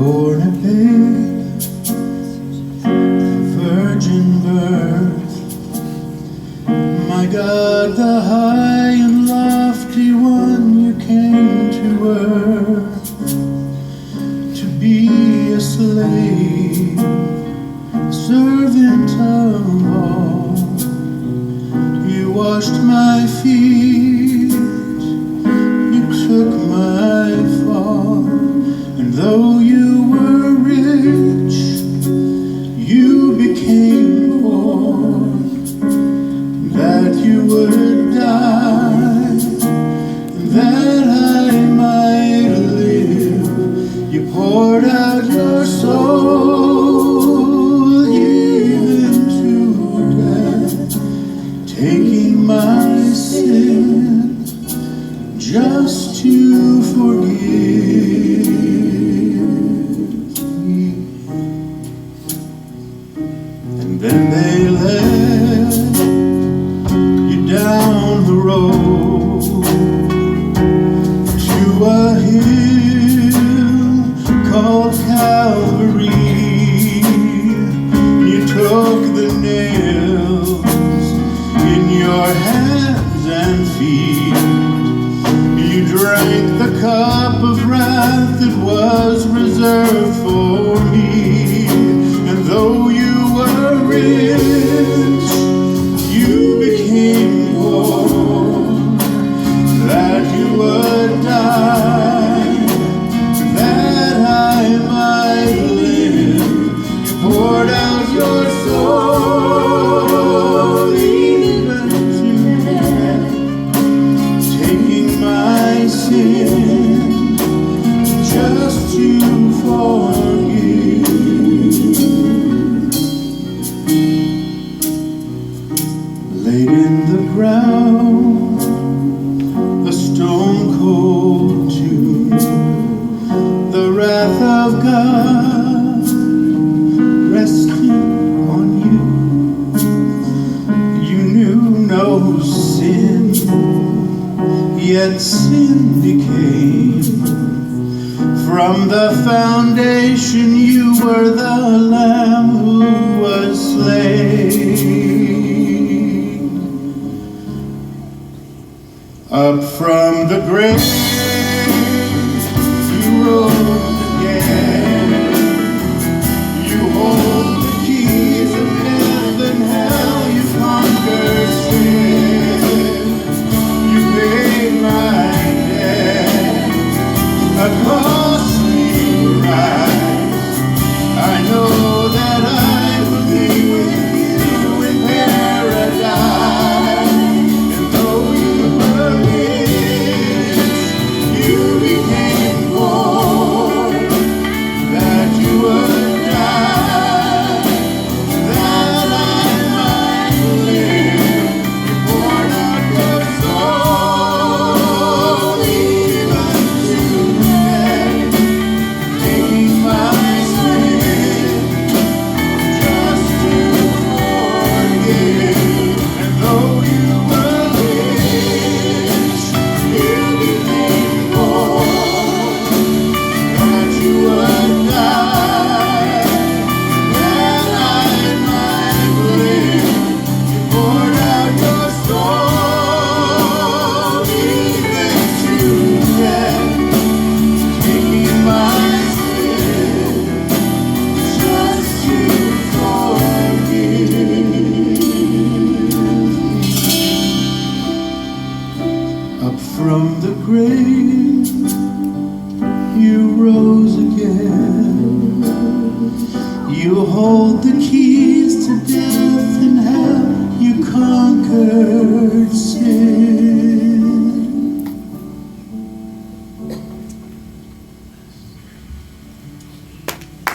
born a babe, virgin birth. My God, the high and lofty one, you came to earth to be a slave, servant of all. You washed my feet, you took my fall, and though you were rich, you became poor, that you would die, that I might live. You poured out your soul even to death, taking my sin just to forgive me. And then they led you down the road to a hill called Calvary. You took the nails in your hands and feet. You drank the cup of wrath that was reserved for me. And though you were rich, you became poor, that you would die, that I might live. You poured out your soul even to death, taking my sin just to forgive. Laid in the ground, a stone cold tomb, the wrath of God resting on you. You knew no sin, yet sin became. From the foundation you were the Lamb who was slain. Up from the grave you rose again. You hold the keys of death and hell. You conquered sin. You paid my debt, a costly price. I know that I will be with you in paradise. And though you were rich, you became poor, that you would die, that I might live. You poured out your soul even to death, taking my sin just to forgive. And though you were rich, you became poor, that you would die, that I might live. You poured out your soul even to death, taking my sin just to forgive. Up from the grave you rose again. You hold the keys to death and hell. You conquered sin.